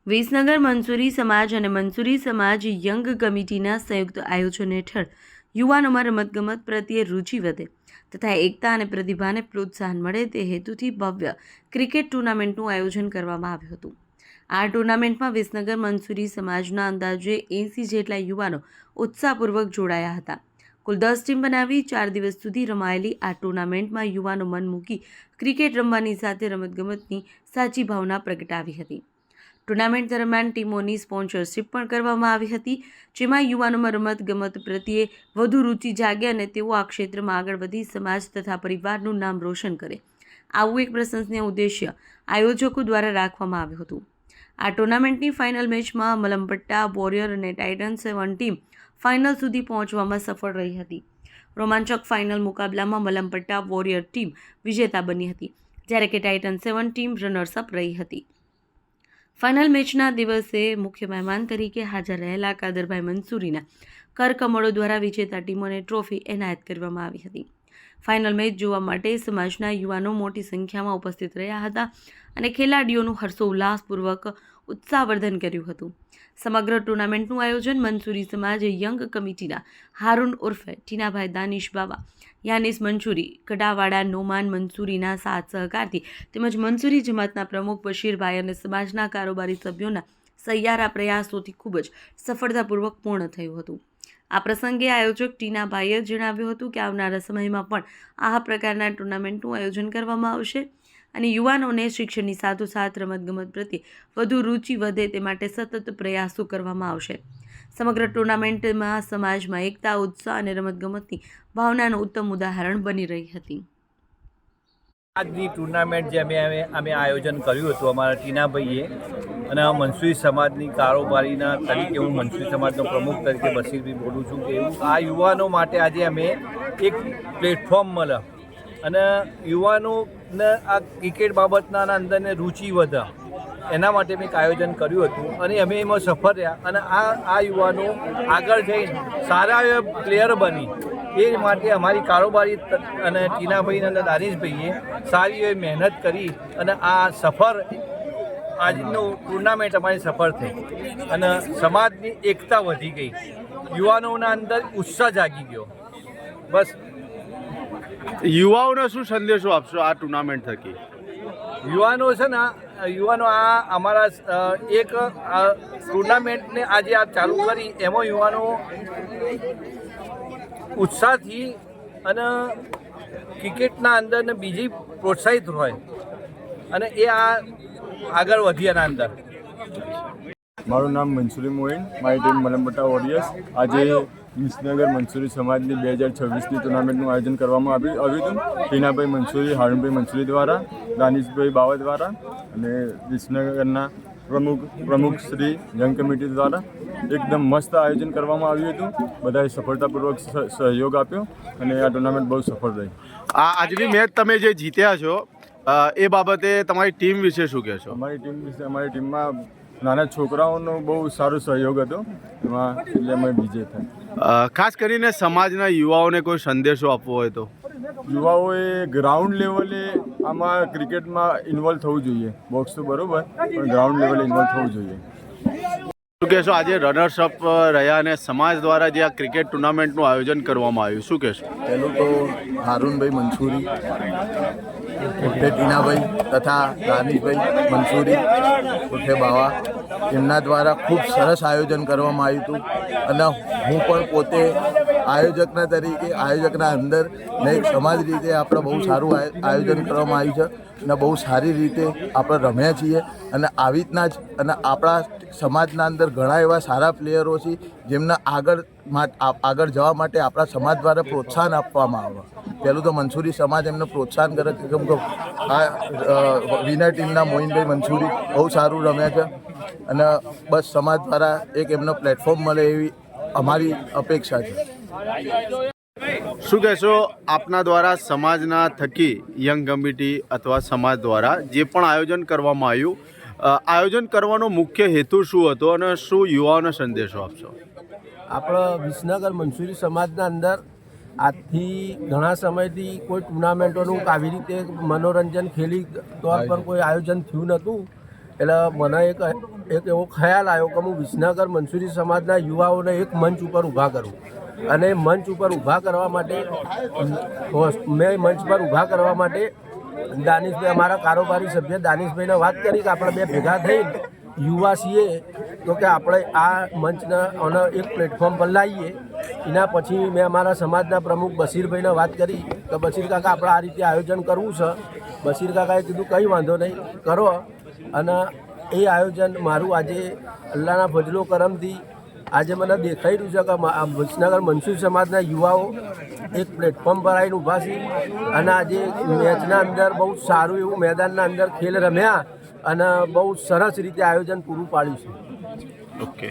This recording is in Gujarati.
વિસનગર મંસૂરી સમાજ અને મંસૂરી સમાજ યંગ કમિટીના સંયુક્ત આયોજન હેઠળ યુવાનોમાં રમતગમત પ્રત્યે રુચિ વધે તથા એકતા અને પ્રતિભાને પ્રોત્સાહન મળે તે હેતુથી ભવ્ય ક્રિકેટ ટુર્નામેન્ટનું આયોજન કરવામાં આવ્યું હતું। આ ટુર્નામેન્ટમાં વિસનગર મંસૂરી સમાજના અંદાજે 80 જેટલા યુવાનો ઉત્સાહપૂર્વક જોડાયા હતા। કુલ 10 ટીમ બનાવી 4 દિવસ સુધી રમાયેલી આ ટુર્નામેન્ટમાં યુવાનો મન મૂકી ક્રિકેટ રમવાની સાથે રમતગમતની સાચી ભાવના પ્રગટાવી હતી। ટુર્નામેન્ટ દરમિયાન ટીમોની સ્પોન્સરશિપ પણ કરવામાં આવી હતી, જેમાં યુવાનોમાં રમતગમત પ્રત્યે વધુ રુચિ જાગે અને તેઓ આ ક્ષેત્રમાં આગળ વધી સમાજ તથા પરિવારનું નામ રોશન કરે, આવું એક પ્રશંસનીય ઉદ્દેશ્ય આયોજકો દ્વારા રાખવામાં આવ્યું હતું। આ ટુર્નામેન્ટની ફાઇનલ મેચમાં મલમપટ્ટા વોરિયર અને ટાઇટન્સ 7 ટીમ ફાઇનલ સુધી પહોંચવામાં સફળ રહી હતી। રોમાંચક ફાઇનલ મુકાબલામાં મલમપટ્ટા વોરિયર ટીમ વિજેતા બની હતી, જ્યારે કે ટાઇટન્સ 7 ટીમ રનર્સઅપ રહી હતી। ફાઇનલ મેચના દિવસે મુખ્ય મહેમાન તરીકે હાજર રહેલા કાદરભાઈ મંસૂરીના કરકમળો દ્વારા વિજેતા ટીમોને ટ્રોફી એનાયત કરવામાં આવી હતી। ફાઇનલ મેચ જોવા માટે સમાજના યુવાનો મોટી સંખ્યામાં ઉપસ્થિત રહ્યા હતા અને ખેલાડીઓનું હર્ષોલ્લાસપૂર્વક ઉત્સાહવર્ધન કર્યું હતું। સમગ્ર ટુર્નામેન્ટનું આયોજન મંસૂરી સમાજ યંગ કમિટીના હારૂન ઉર્ફે ટીનાભાઈ દાનિશ બાબા, યાનિસ મંસૂરી, કડાવાડા નોમાન મંસૂરીના સાથ સહકારથી તેમજ મંસૂરી જમાતના પ્રમુખ બશીરભાઈ અને સમાજના કારોબારી સભ્યોના સહિયારા પ્રયાસોથી ખૂબ જ સફળતાપૂર્વક પૂર્ણ થયું હતું। આ પ્રસંગે આયોજક ટીનાભાઈએ જણાવ્યું હતું કે આવનારા સમયમાં પણ આ પ્રકારના ટુર્નામેન્ટનું આયોજન કરવામાં આવશે અને યુવાનોને શિક્ષણની સાથોસાથ રમતગમત પ્રત્યે વધુ રુચિ વધે તે માટે સતત પ્રયાસો કરવામાં આવશે। સમગ્ર ટુર્નામેન્ટમાં સમાજમાં એકતા, ઉત્સાહ અને રમતગમતની ભાવનાનું ઉત્તમ ઉદાહરણ બની રહી હતી। આજની ટુર્નામેન્ટ જે અમે આયોજન કર્યું હતું અમારા ટીનાભાઈએ અને મંસૂરી સમાજની કારોબારીના તરીકે હું મંસૂરી સમાજનો પ્રમુખ તરીકે બશીરભાઈ બોલું છું કે આ યુવાનો માટે આજે અમે એક પ્લેટફોર્મ મળે અને યુવાનોને આ ક્રિકેટ બાબતના અંદરને રુચિ વધે એના માટે મેં એક આયોજન કર્યું હતું અને અમે એમાં સફળ રહ્યા અને આ યુવાનો આગળ જઈને સારા એવા પ્લેયર બની એ માટે અમારી કારોબારી અને ટીનાભાઈ અને દાનિશભાઈએ સારી એવી મહેનત કરી અને આ સફળ આજનું ટુર્નામેન્ટ અમારી સફળ થઈ અને સમાજની એકતા વધી ગઈ, યુવાનોના અંદર ઉત્સાહ જાગી ગયો। બસ યુવાઓને શું સંદેશો આપશો આ ટુર્નામેન્ટ થકી? યુવાનો છે ને યુવાનો આ અમારા એક ટુર્નામેન્ટને આજે આ ચાલુ કરી એમાં યુવાનો ઉત્સાહથી અને ક્રિકેટના અંદર બીજી પ્રોત્સાહિત હોય અને એ આ આગળ વધી એના અંદર। મારું નામ મંસૂરી મોઇન, મારી ટીમ મલમપટ્ટા વોરિયર્સ। આજે વિસનગર મંસૂરી સમાજની 2026ની ટુર્નામેન્ટનું આયોજન કરવામાં આવ્યું હતું ટીનાભાઈ મંસૂરી, હારૂનભાઈ મંસૂરી દ્વારા, દાનિશભાઈ બાવા દ્વારા અને વિસનગરના પ્રમુખ શ્રી યંગ કમિટી દ્વારા એકદમ મસ્ત આયોજન કરવામાં આવ્યું હતું। બધાએ સફળતાપૂર્વક સહયોગ આપ્યો અને આ ટુર્નામેન્ટ બહુ સફળ રહી। આ આજની મેચ તમે જે જીત્યા છો એ બાબતે તમારી ટીમ વિશે શું કહેશો? અમારી ટીમ વિશે અમારી ટીમમાં નાના છોકરાઓનો બહુ સારો સહયોગ હતો, એમાં એટલે અમે વિજય ખાસ કરીને સમાજના યુવાઓને કોઈ સંદેશો આપવો હોય તો? યુવાઓએ ગ્રાઉન્ડ લેવલે આમાં ક્રિકેટમાં ઇન્વોલ્વ થવું જોઈએ। બોક્સ તો બરાબર, પણ ગ્રાઉન્ડ લેવલે ઇન્વોલ્વ થવું જોઈએ। શું કહેશો આજે રનર્સઅપ રહ્યા અને સમાજ દ્વારા જે આ ક્રિકેટ ટુર્નામેન્ટનું આયોજન કરવામાં આવ્યું, શું કહેશો? પહેલું તો હારૂનભાઈ મંસૂરી, ઉર્ફે ટીનાભાઈ તથા દાનિશભાઈ મંસૂરી ઉર્ફે બાવા, એમના દ્વારા ખૂબ સરસ આયોજન કરવામાં આવ્યું હતું અને હું પણ પોતે આયોજકના તરીકે આયોજકના અંદર ને એક સમાજ રીતે આપણે બહુ સારું આયોજન કરવામાં આવ્યું છે અને બહુ સારી રીતે આપણે રમ્યા છીએ અને આવી રીતના જ અને આપણા સમાજના અંદર ઘણા એવા સારા પ્લેયરો છે જેમને આગળ જવા માટે આપણા સમાજ દ્વારા પ્રોત્સાહન આપવામાં આવે। પહેલું તો મંસૂરી સમાજ એમને પ્રોત્સાહન કરે છે કેમ કે આ વિનર ટીમના મોઇનભાઈ મંસૂરી બહુ સારું રમ્યા છે અને બસ સમાજ દ્વારા એક એમનો પ્લેટફોર્મ મળે એવી અમારી અપેક્ષા છે। શું કહેશો આપના દ્વારા સમાજના થકી યંગ કમિટી અથવા સમાજ દ્વારા જે પણ આયોજન કરવામાં આવ્યું, આયોજન કરવાનો મુખ્ય હેતુ શું હતો અને શું યુવાઓને સંદેશો આપશો? આપણા વિસનગર મંસૂરી સમાજના અંદર આજથી ઘણા સમયથી કોઈ ટુર્નામેન્ટોનું આવી રીતે મનોરંજન ખેલી તौर પર કોઈ આયોજન થયું નહોતું એટલે મને એક એવો ખ્યાલ આવ્યો કે હું વિસનગર મંસૂરી સમાજના યુવાઓને એક મંચ ઉપર ઊભા કરું. અને મંચ ઉપર ઊભા કરવા માટે દાનિશભાઈ, અમારા કારોબારી સભ્ય દાનિશભાઈને વાત કરી કે આપણે બે ભેગા થઈને યુવા છીએ તો કે આપણે આ મંચને એક પ્લેટફોર્મ પર લાવીએ. એના પછી મેં અમારા સમાજના પ્રમુખ બશીરભાઈને વાત કરી કે બશીર કાકા આપણે આ રીતે આયોજન કરવું છે. બશીર કાકાએ કીધું કંઈ વાંધો નહીં, કરો. અને એ આયોજન મારું આજે અલ્લાહના ફજલો કરમથી આજે મને દેખાઈ રહ્યું છે કે વિસનગર મંસૂરી સમાજના યુવાઓ એક પ્લેટફોર્મ પર આવીને ઊભા છે. અને આજે મેચના અંદર બહુ સારું એવું મેદાનના અંદર ખેલ રમ્યા અને બહુ સરસ રીતે આયોજન પૂરું પાડ્યું છે. ઓકે.